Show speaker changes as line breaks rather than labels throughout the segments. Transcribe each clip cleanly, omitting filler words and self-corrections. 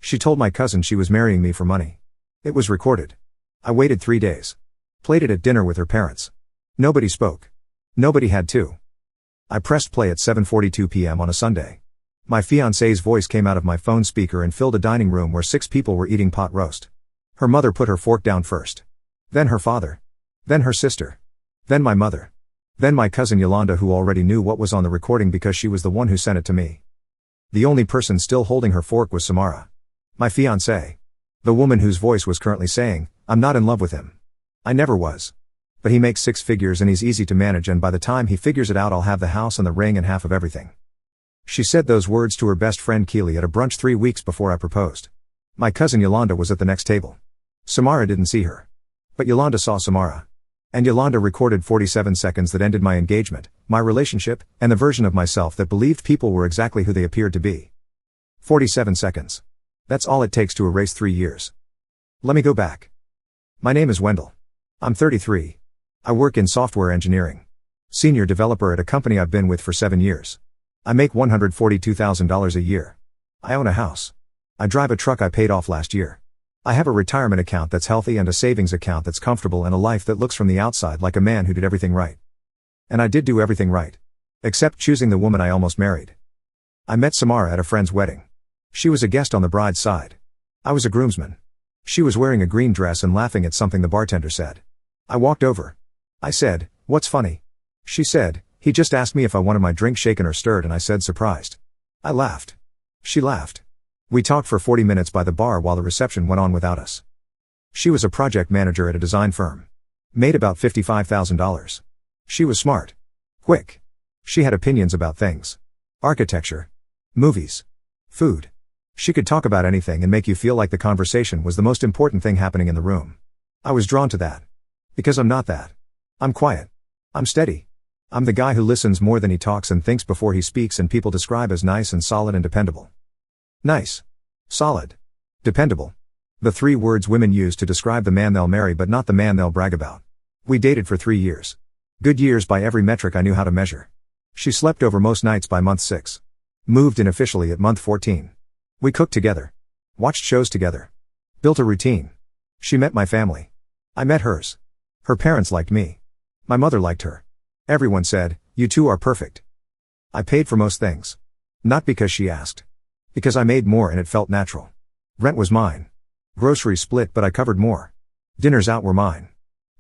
She told my cousin she was marrying me for money. It was recorded. I waited 3 days. Played it at dinner with her parents. Nobody spoke. Nobody had to. I pressed play at 7:42 p.m. on a Sunday. My fiancee's voice came out of my phone speaker and filled a dining room where 6 people were eating pot roast. Her mother put her fork down first. Then her father. Then her sister. Then my mother. Then my cousin Yolanda, who already knew what was on the recording because she was the one who sent it to me. The only person still holding her fork was Simara. My fiancée. The woman whose voice was currently saying, "I'm not in love with him. I never was. But he makes 6 figures and he's easy to manage, and by the time he figures it out I'll have the house and the ring and half of everything." She said those words to her best friend Keely at a brunch 3 weeks before I proposed. My cousin Yolanda was at the next table. Simara didn't see her. But Yolanda saw Simara. And Yolanda recorded 47 seconds that ended my engagement, my relationship, and the version of myself that believed people were exactly who they appeared to be. 47 seconds. That's all it takes to erase 3 years. Let me go back. My name is Wendell. I'm 33. I work in software engineering. Senior developer at a company I've been with for 7 years. I make $142,000 a year. I own a house. I drive a truck I paid off last year. I have a retirement account that's healthy and a savings account that's comfortable and a life that looks from the outside like a man who did everything right. And I did do everything right. Except choosing the woman I almost married. I met Simara at a friend's wedding. She was a guest on the bride's side. I was a groomsman. She was wearing a green dress and laughing at something the bartender said. I walked over. I said, "What's funny?" She said, "He just asked me if I wanted my drink shaken or stirred," and I said, surprised. I laughed. She laughed. We talked for 40 minutes by the bar while the reception went on without us. She was a project manager at a design firm. Made about $55,000. She was smart. Quick. She had opinions about things. Architecture. Movies. Food. She could talk about anything and make you feel like the conversation was the most important thing happening in the room. I was drawn to that. Because I'm not that. I'm quiet. I'm steady. I'm the guy who listens more than he talks and thinks before he speaks, and people describe as nice and solid and dependable. Nice. Solid. Dependable. The 3 words women use to describe the man they'll marry but not the man they'll brag about. We dated for 3 years. Good years by every metric I knew how to measure. She slept over most nights by month 6. Moved in officially at month 14. We cooked together. Watched shows together. Built a routine. She met my family. I met hers. Her parents liked me. My mother liked her. Everyone said, "You two are perfect." I paid for most things. Not because she asked. Because I made more and it felt natural. Rent was mine. Groceries split but I covered more. Dinners out were mine.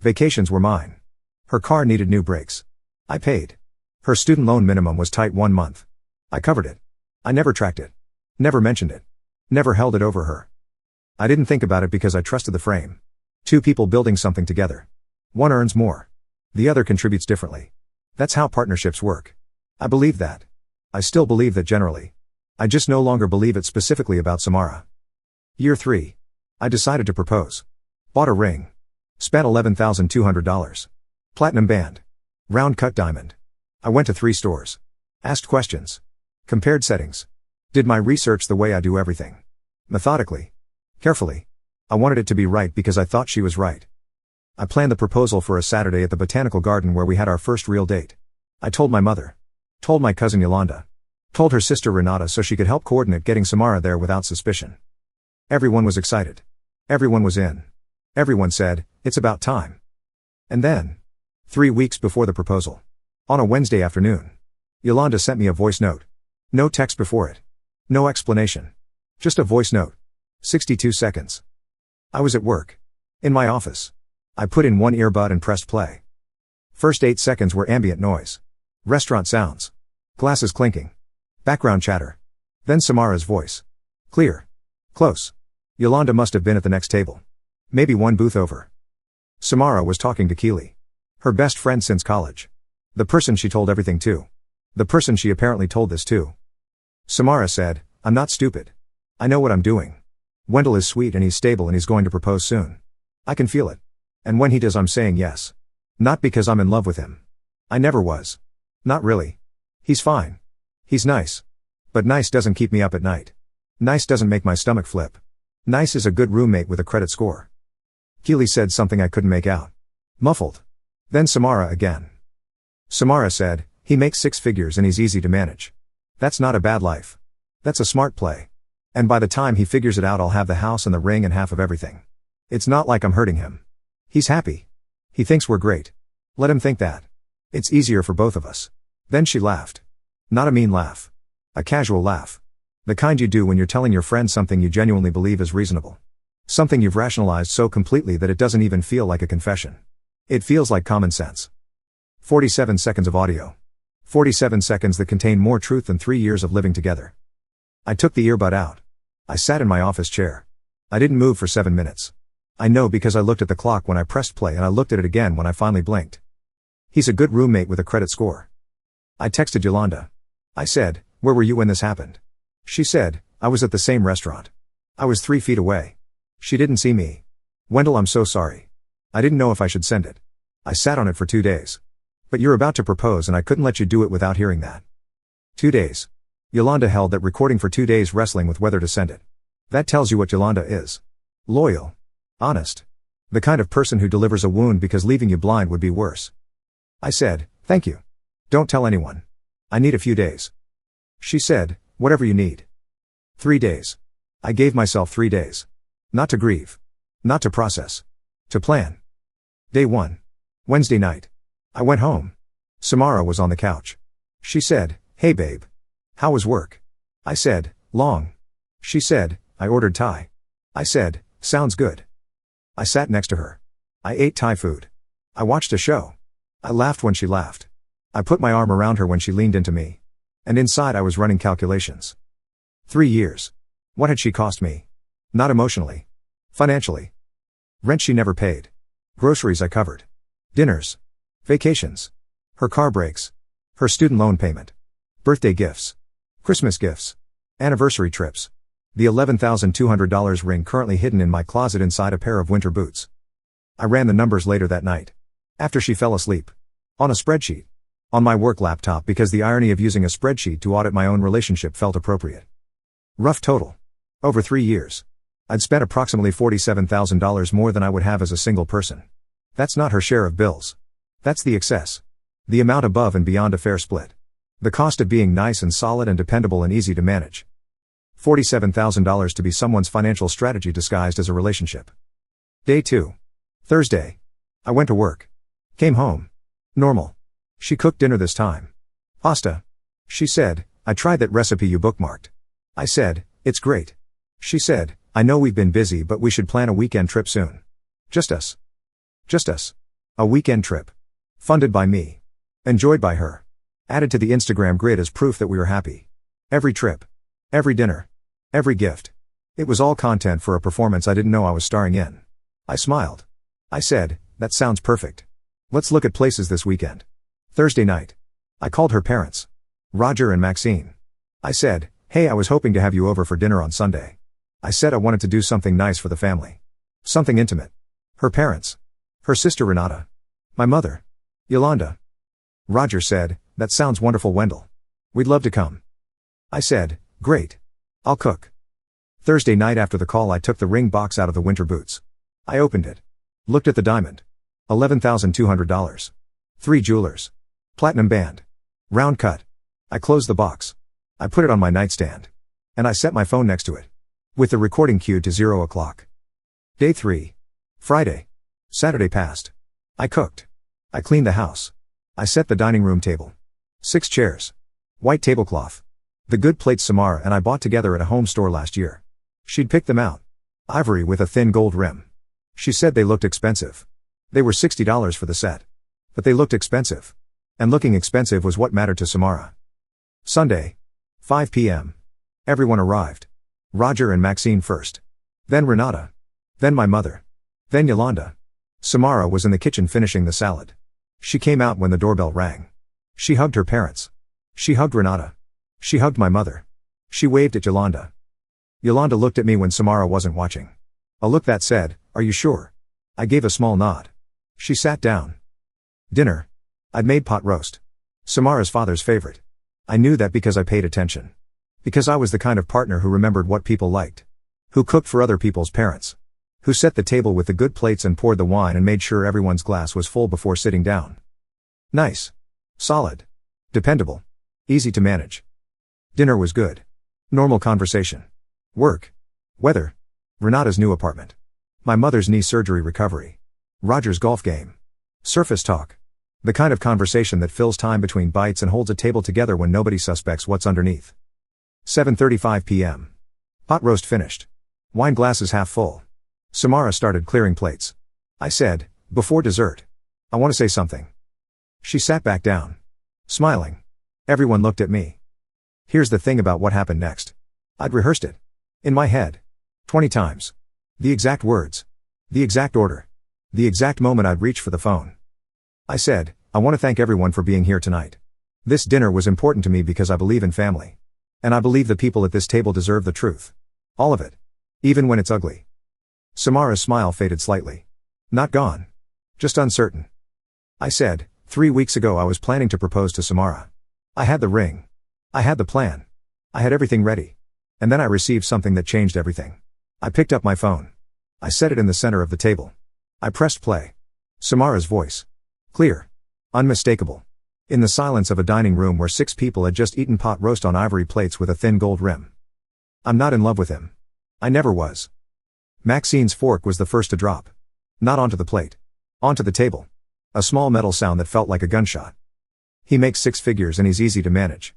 Vacations were mine. Her car needed new brakes. I paid. Her student loan minimum was tight 1 month. I covered it. I never tracked it. Never mentioned it. Never held it over her. I didn't think about it because I trusted the frame. 2 people building something together. One earns more. The other contributes differently. That's how partnerships work. I believe that. I still believe that generally. I just no longer believe it specifically about Simara. Year 3. I decided to propose. Bought a ring. Spent $11,200. Platinum band. Round cut diamond. I went to 3 stores. Asked questions. Compared settings. Did my research the way I do everything. Methodically. Carefully. I wanted it to be right because I thought she was right. I planned the proposal for a Saturday at the Botanical Garden where we had our first real date. I told my mother. Told my cousin Yolanda. Told her sister Renata so she could help coordinate getting Simara there without suspicion. Everyone was excited. Everyone was in. Everyone said, "It's about time." And then, 3 weeks before the proposal. On a Wednesday afternoon. Yolanda sent me a voice note. No text before it. No explanation. Just a voice note. 62 seconds. I was at work. In my office. I put in 1 earbud and pressed play. First 8 seconds were ambient noise. Restaurant sounds. Glasses clinking. Background chatter. Then Simara's voice. Clear. Close. Yolanda must have been at the next table. Maybe 1 booth over. Simara was talking to Keely. Her best friend since college. The person she told everything to. The person she apparently told this to. Simara said, "I'm not stupid. I know what I'm doing. Wendell is sweet and he's stable and he's going to propose soon. I can feel it. And when he does I'm saying yes. Not because I'm in love with him. I never was. Not really. He's fine. He's nice. But nice doesn't keep me up at night. Nice doesn't make my stomach flip. Nice is a good roommate with a credit score." Keely said something I couldn't make out. Muffled. Then Simara again. Simara said, "He makes 6 figures and he's easy to manage. That's not a bad life. That's a smart play. And by the time he figures it out, I'll have the house and the ring and half of everything. It's not like I'm hurting him. He's happy. He thinks we're great. Let him think that. It's easier for both of us. Then she laughed. Not a mean laugh. A casual laugh. The kind you do when you're telling your friend something you genuinely believe is reasonable. Something you've rationalized so completely that it doesn't even feel like a confession. It feels like common sense. 47 seconds of audio. 47 seconds that contain more truth than 3 years of living together. I took the earbud out. I sat in my office chair. I didn't move for 7 minutes. I know because I looked at the clock when I pressed play and I looked at it again when I finally blinked. He's a good roommate with a credit score. I texted Yolanda. I said, "Where were you when this happened?" She said, "I was at the same restaurant. I was 3 feet away." She didn't see me. "Wendell, I'm so sorry. I didn't know if I should send it. I sat on it for 2 days. But you're about to propose and I couldn't let you do it without hearing that." 2 days. Yolanda held that recording for 2 days, wrestling with whether to send it. That tells you what Yolanda is. Loyal. Honest. The kind of person who delivers a wound because leaving you blind would be worse. I said, "Thank you. Don't tell anyone. I need a few days." She said, "Whatever you need." 3 days. I gave myself 3 days. Not to grieve. Not to process. To plan. Day 1. Wednesday night. I went home. Simara was on the couch. She said, "Hey babe. How was work?" I said, "Long." She said, "I ordered Thai." I said, "Sounds good." I sat next to her. I ate Thai food. I watched a show. I laughed when she laughed. I put my arm around her when she leaned into me. And inside I was running calculations. 3 years. What had she cost me? Not emotionally. Financially. Rent she never paid. Groceries I covered. Dinners. Vacations. Her car brakes. Her student loan payment. Birthday gifts. Christmas gifts. Anniversary trips. The $11,200 ring currently hidden in my closet inside a pair of winter boots. I ran the numbers later that night. After she fell asleep. On a spreadsheet. On my work laptop, because the irony of using a spreadsheet to audit my own relationship felt appropriate. Rough total. Over 3 years. I'd spent approximately $47,000 more than I would have as a single person. That's not her share of bills. That's the excess. The amount above and beyond a fair split. The cost of being nice and solid and dependable and easy to manage. $47,000 to be someone's financial strategy disguised as a relationship. Day 2. Thursday. I went to work. Came home. Normal. She cooked dinner this time. Pasta. She said, "I tried that recipe you bookmarked." I said, "It's great." She said, "I know we've been busy, but we should plan a weekend trip soon. Just us. Just us. A weekend trip. Funded by me. Enjoyed by her. Added to the Instagram grid as proof that we were happy. Every trip. Every dinner. Every gift. It was all content for a performance I didn't know I was starring in. I smiled. I said, "That sounds perfect. Let's look at places this weekend." Thursday night. I called her parents. Roger and Maxine. I said, "Hey, I was hoping to have you over for dinner on Sunday." I said I wanted to do something nice for the family. Something intimate. Her parents. Her sister Renata. My mother. Yolanda. Roger said, "That sounds wonderful, Wendell. We'd love to come." I said, "Great. I'll cook." Thursday night after the call, I took the ring box out of the winter boots. I opened it. Looked at the diamond. $11,200. 3 jewelers. Platinum band. Round cut. I closed the box. I put it on my nightstand. And I set my phone next to it. With the recording queued to 0 o'clock. Day 3. Friday. Saturday passed. I cooked. I cleaned the house. I set the dining room table. 6 chairs. White tablecloth. The good plates Simara and I bought together at a home store last year. She'd picked them out. Ivory with a thin gold rim. She said they looked expensive. They were $60 for the set. But they looked expensive. And looking expensive was what mattered to Simara. Sunday. 5 p.m. Everyone arrived. Roger and Maxine first. Then Renata. Then my mother. Then Yolanda. Simara was in the kitchen finishing the salad. She came out when the doorbell rang. She hugged her parents. She hugged Renata. She hugged my mother. She waved at Yolanda. Yolanda looked at me when Simara wasn't watching. A look that said, "Are you sure?" I gave a small nod. She sat down. Dinner. I'd made pot roast. Simara's father's favorite. I knew that because I paid attention. Because I was the kind of partner who remembered what people liked. Who cooked for other people's parents. Who set the table with the good plates and poured the wine and made sure everyone's glass was full before sitting down. Nice. Solid. Dependable. Easy to manage. Dinner was good. Normal conversation. Work. Weather. Renata's new apartment. My mother's knee surgery recovery. Roger's golf game. Surface talk. The kind of conversation that fills time between bites and holds a table together when nobody suspects what's underneath. 7:35 p.m. Pot roast finished. Wine glasses half full. Simara started clearing plates. I said, before dessert, I want to say something. She sat back down. Smiling. Everyone looked at me. Here's the thing about what happened next. I'd rehearsed it. In my head. 20 times. The exact words. The exact order. The exact moment I'd reach for the phone. I said, I want to thank everyone for being here tonight. This dinner was important to me because I believe in family. And I believe the people at this table deserve the truth. All of it. Even when it's ugly. Simara's smile faded slightly. Not gone. Just uncertain. I said, 3 weeks ago I was planning to propose to Simara. I had the ring. I had the plan. I had everything ready. And then I received something that changed everything. I picked up my phone. I set it in the center of the table. I pressed play. Simara's voice. Clear. Unmistakable. In the silence of a dining room where 6 people had just eaten pot roast on ivory plates with a thin gold rim. I'm not in love with him. I never was. Maxine's fork was the first to drop. Not onto the plate. Onto the table. A small metal sound that felt like a gunshot. He makes 6 figures and he's easy to manage.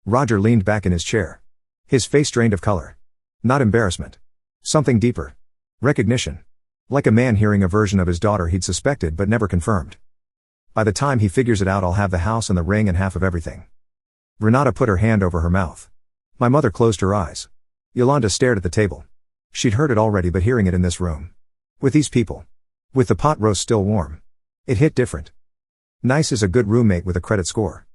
Roger leaned back in his chair. His face drained of color. Not embarrassment. Something deeper. Recognition. Like a man hearing a version of his daughter he'd suspected but never confirmed. By the time he figures it out, I'll have the house and the ring and half of everything. Renata put her hand over her mouth. My mother closed her eyes. Yolanda stared at the table. She'd heard it already, but hearing it in this room. With these people. With the pot roast still warm. It hit different. Nice is a good roommate with a credit score.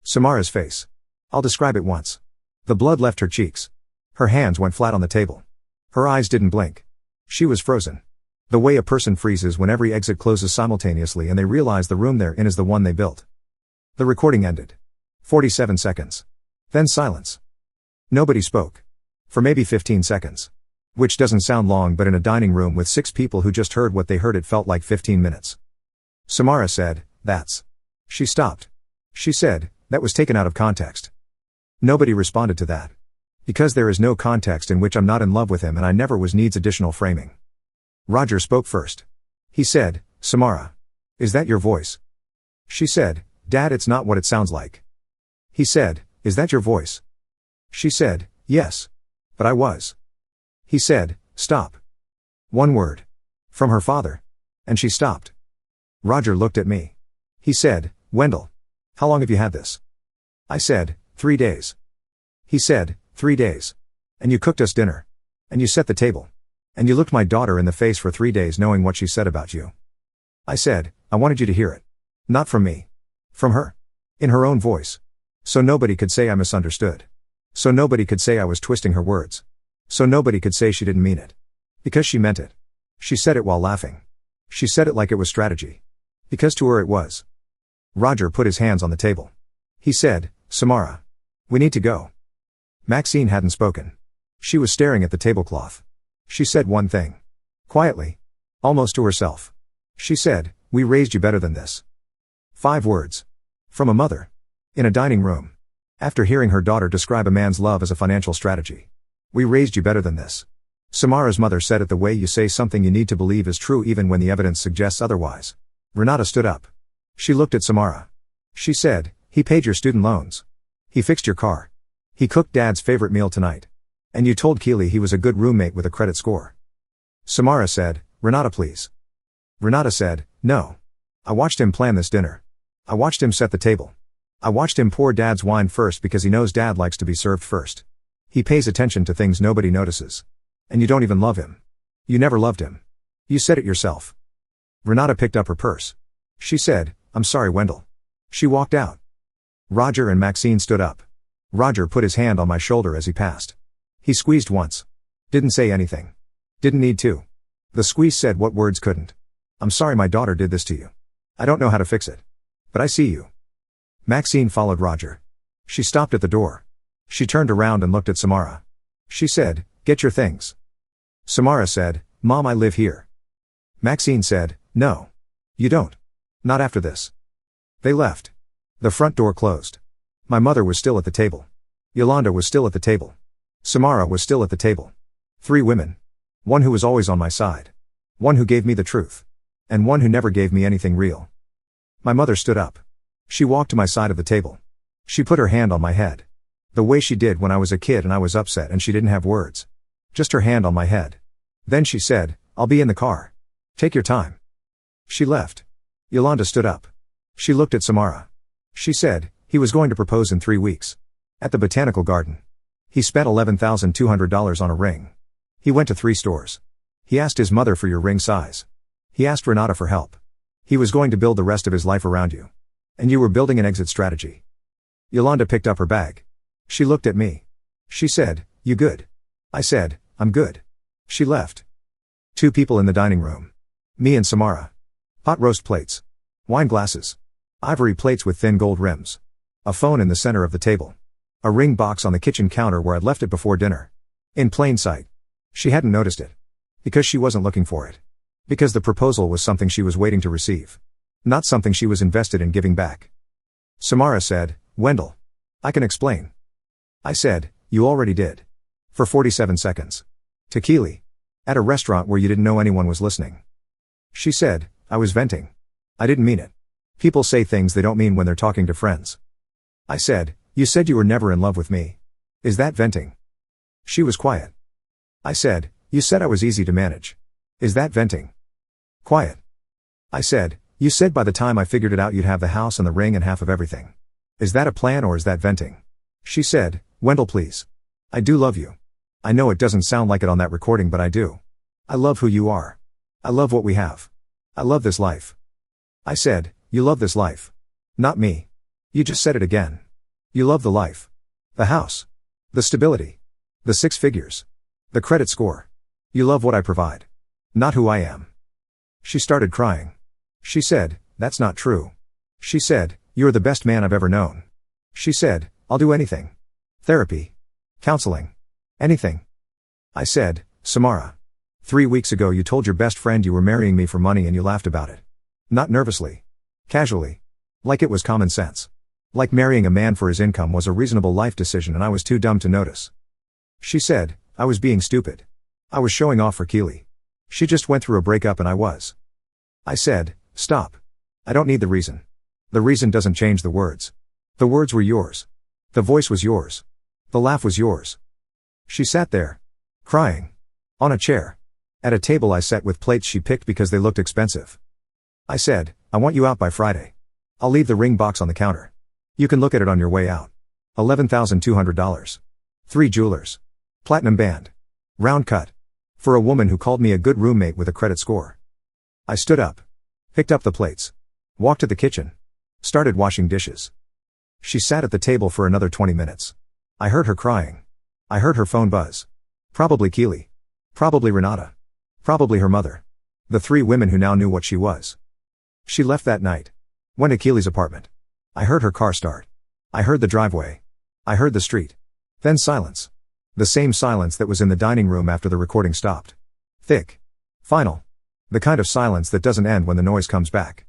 Simara's face. I'll describe it once. The blood left her cheeks. Her hands went flat on the table. Her eyes didn't blink. She was frozen. The way a person freezes when every exit closes simultaneously and they realize the room they're in is the one they built. The recording ended. 47 seconds. Then silence. Nobody spoke. For maybe 15 seconds. Which doesn't sound long, but in a dining room with 6 people who just heard what they heard, it felt like 15 minutes. Simara said, that's. She stopped. She said, that was taken out of context. Nobody responded to that. Because there is no context in which I'm not in love with him and I never was needs additional framing. Roger spoke first. He said, Simara. Is that your voice? She said, Dad, it's not what it sounds like. He said, is that your voice? She said, yes. But I was. He said, stop. One word. From her father. And she stopped. Roger looked at me. He said, Wendell. How long have you had this? I said, 3 days. He said, 3 days. And you cooked us dinner. And you set the table. And you looked my daughter in the face for 3 days knowing what she said about you. I said, I wanted you to hear it. Not from me. From her. In her own voice. So nobody could say I misunderstood. So nobody could say I was twisting her words. So nobody could say she didn't mean it. Because she meant it. She said it while laughing. She said it like it was strategy. Because to her it was. Roger put his hands on the table. He said, Simara. We need to go. Maxine hadn't spoken. She was staring at the tablecloth. She said one thing. Quietly. Almost to herself. She said, we raised you better than this. 5 words. From a mother. In a dining room. After hearing her daughter describe a man's love as a financial strategy. We raised you better than this. Simara's mother said it the way you say something you need to believe is true even when the evidence suggests otherwise. Renata stood up. She looked at Simara. She said, he paid your student loans. He fixed your car. He cooked Dad's favorite meal tonight. And you told Keely he was a good roommate with a credit score. Simara said, Renata, please. Renata said, no. I watched him plan this dinner. I watched him set the table. I watched him pour Dad's wine first because he knows Dad likes to be served first. He pays attention to things nobody notices. And you don't even love him. You never loved him. You said it yourself. Renata picked up her purse. She said, I'm sorry, Wendell. She walked out. Roger and Maxine stood up. Roger put his hand on my shoulder as he passed. He squeezed once. Didn't say anything. Didn't need to. The squeeze said what words couldn't. I'm sorry my daughter did this to you. I don't know how to fix it. But I see you. Maxine followed Roger. She stopped at the door. She turned around and looked at Simara. She said, get your things. Simara said, Mom, I live here. Maxine said, no. You don't. Not after this. They left. The front door closed. My mother was still at the table. Yolanda was still at the table. Simara was still at the table. 3 women. One who was always on my side. One who gave me the truth. And one who never gave me anything real. My mother stood up. She walked to my side of the table. She put her hand on my head. The way she did when I was a kid and I was upset and she didn't have words. Just her hand on my head. Then she said, "I'll be in the car. Take your time." She left. Yolanda stood up. She looked at Simara. She said, "He was going to propose in 3 weeks. At the botanical garden. He spent $11,200 on a ring. He went to 3 stores. He asked his mother for your ring size. He asked Renata for help. He was going to build the rest of his life around you. And you were building an exit strategy." Yolanda picked up her bag. She looked at me. She said, "You good?" I said, "I'm good." She left. 2 people in the dining room. Me and Simara. Pot roast plates. Wine glasses. Ivory plates with thin gold rims. A phone in the center of the table. A ring box on the kitchen counter where I'd left it before dinner. In plain sight. She hadn't noticed it. Because she wasn't looking for it. Because the proposal was something she was waiting to receive. Not something she was invested in giving back. Simara said, "Wendell. I can explain." I said, "You already did." For 47 seconds. To Keely. At a restaurant where you didn't know anyone was listening. She said, "I was venting. I didn't mean it. People say things they don't mean when they're talking to friends." I said, "You said you were never in love with me. Is that venting?" She was quiet. I said, "You said I was easy to manage. Is that venting?" Quiet. I said, "You said by the time I figured it out you'd have the house and the ring and half of everything. Is that a plan or is that venting?" She said, "Wendell, please. I do love you. I know it doesn't sound like it on that recording, but I do. I love who you are. I love what we have. I love this life." I said, "You love this life. Not me. You just said it again. You love the life. The house. The stability. The 6 figures. The credit score. You love what I provide. Not who I am." She started crying. She said, "That's not true." She said, "You're the best man I've ever known." She said, "I'll do anything. Therapy. Counseling. Anything." I said, "Simara. 3 weeks ago you told your best friend you were marrying me for money and you laughed about it. Not nervously. Casually. Like it was common sense. Like marrying a man for his income was a reasonable life decision and I was too dumb to notice." She said, "I was being stupid. I was showing off for Keely. She just went through a breakup and I was." I said, "Stop. I don't need the reason. The reason doesn't change the words. The words were yours. The voice was yours. The laugh was yours." She sat there. Crying. On a chair. At a table I sat with plates she picked because they looked expensive. I said, "I want you out by Friday. I'll leave the ring box on the counter. You can look at it on your way out. $11,200. 3 jewelers. Platinum band. Round cut. For a woman who called me a good roommate with a credit score." I stood up. Picked up the plates. Walked to the kitchen. Started washing dishes. She sat at the table for another 20 minutes. I heard her crying. I heard her phone buzz. Probably Keely. Probably Renata. Probably her mother. The 3 women who now knew what she was. She left that night. Went to Keely's apartment. I heard her car start. I heard the driveway. I heard the street. Then silence. The same silence that was in the dining room after the recording stopped. Thick. Final. The kind of silence that doesn't end when the noise comes back.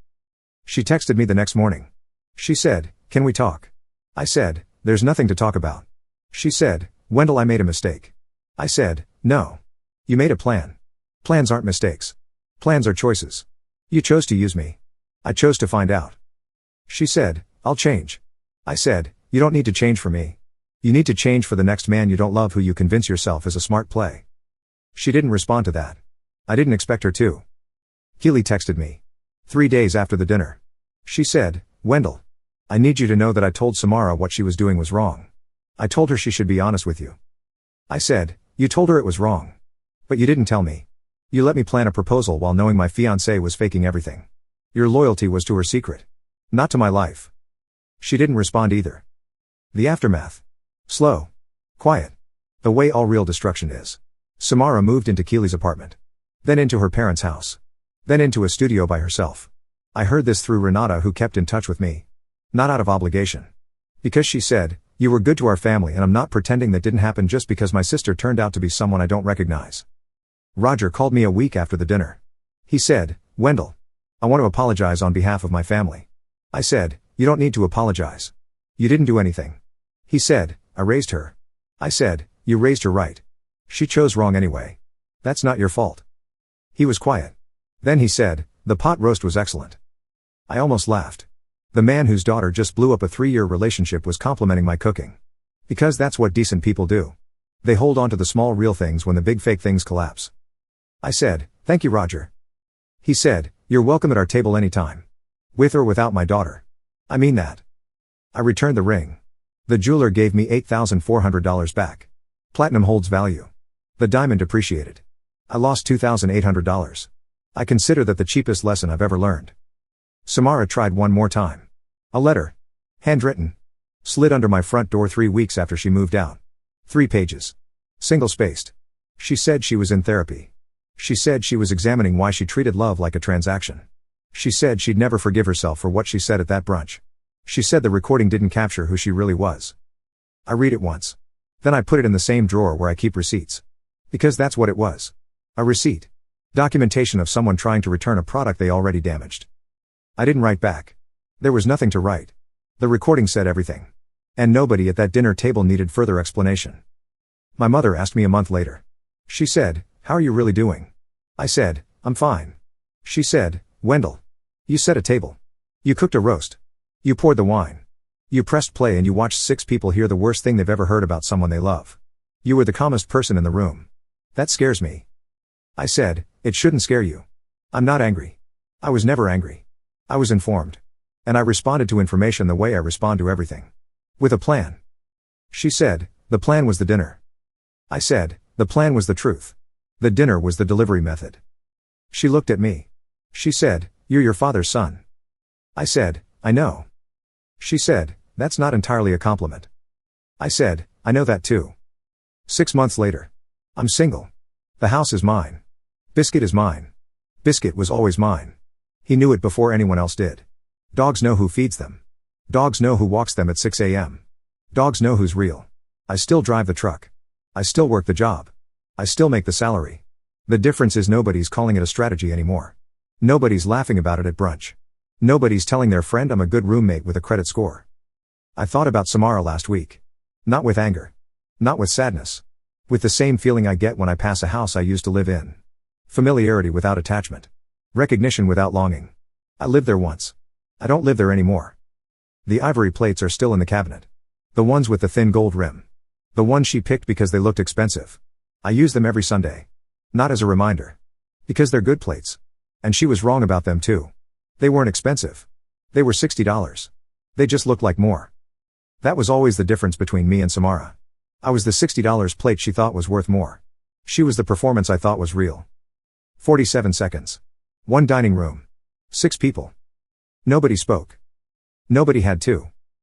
She texted me the next morning. She said, "Can we talk?" I said, "There's nothing to talk about." She said, "Wendell, I made a mistake." I said, "No. You made a plan. Plans aren't mistakes. Plans are choices. You chose to use me. I chose to find out." She said, "I'll change." I said, "You don't need to change for me. You need to change for the next man you don't love who you convince yourself is a smart play." She didn't respond to that. I didn't expect her to. Keely texted me. 3 days after the dinner. She said, "Wendell. I need you to know that I told Simara what she was doing was wrong. I told her she should be honest with you." I said, "You told her it was wrong. But you didn't tell me. You let me plan a proposal while knowing my fiancé was faking everything. Your loyalty was to her secret. Not to my life." She didn't respond either. The aftermath. Slow. Quiet. The way all real destruction is. Simara moved into Keely's apartment. Then into her parents' house. Then into a studio by herself. I heard this through Renata, who kept in touch with me. Not out of obligation. Because she said, "You were good to our family and I'm not pretending that didn't happen just because my sister turned out to be someone I don't recognize." Roger called me a week after the dinner. He said, "Wendell. I want to apologize on behalf of my family." I said, "You don't need to apologize. You didn't do anything." He said, "I raised her." I said, You raised her right. She chose wrong anyway. That's not your fault. He was quiet. Then he said, the pot roast was excellent. I almost laughed. The man whose daughter just blew up a 3-year relationship was complimenting my cooking. Because that's what decent people do. They hold on to the small real things when the big fake things collapse. I said, thank you, Roger. He said, you're welcome at our table anytime. With or without my daughter. I mean that. I returned the ring. The jeweler gave me $8,400 back. Platinum holds value. The diamond depreciated. I lost $2,800. I consider that the cheapest lesson I've ever learned. Simara tried one more time. A letter. Handwritten. Slid under my front door 3 weeks after she moved out. 3 pages. Single-spaced. She said she was in therapy. She said she was examining why she treated love like a transaction. She said she'd never forgive herself for what she said at that brunch. She said the recording didn't capture who she really was. I read it once. Then I put it in the same drawer where I keep receipts. Because that's what it was. A receipt. Documentation of someone trying to return a product they already damaged. I didn't write back. There was nothing to write. The recording said everything. And nobody at that dinner table needed further explanation. My mother asked me a month later. She said, how are you really doing? I said, I'm fine. She said, Wendell. You set a table. You cooked a roast. You poured the wine. You pressed play and you watched 6 people hear the worst thing they've ever heard about someone they love. You were the calmest person in the room. That scares me. I said, it shouldn't scare you. I'm not angry. I was never angry. I was informed. And I responded to information the way I respond to everything. With a plan. She said, the plan was the dinner. I said, the plan was the truth. The dinner was the delivery method. She looked at me. She said, you're your father's son. I said, I know. She said, that's not entirely a compliment. I said, I know that too. 6 months later. I'm single. The house is mine. Biscuit is mine. Biscuit was always mine. He knew it before anyone else did. Dogs know who feeds them. Dogs know who walks them at 6 a.m. Dogs know who's real. I still drive the truck. I still work the job. I still make the salary. The difference is nobody's calling it a strategy anymore. Nobody's laughing about it at brunch. Nobody's telling their friend I'm a good roommate with a credit score. I thought about Simara last week. Not with anger. Not with sadness. With the same feeling I get when I pass a house I used to live in. Familiarity without attachment. Recognition without longing. I lived there once. I don't live there anymore. The ivory plates are still in the cabinet. The ones with the thin gold rim. The ones she picked because they looked expensive. I use them every Sunday. Not as a reminder. Because they're good plates. And she was wrong about them too. They weren't expensive. They were $60. They just looked like more. That was always the difference between me and Simara. I was the $60 plate she thought was worth more. She was the performance I thought was real. 47 seconds. 1 dining room. 6 people. Nobody spoke. Nobody had to.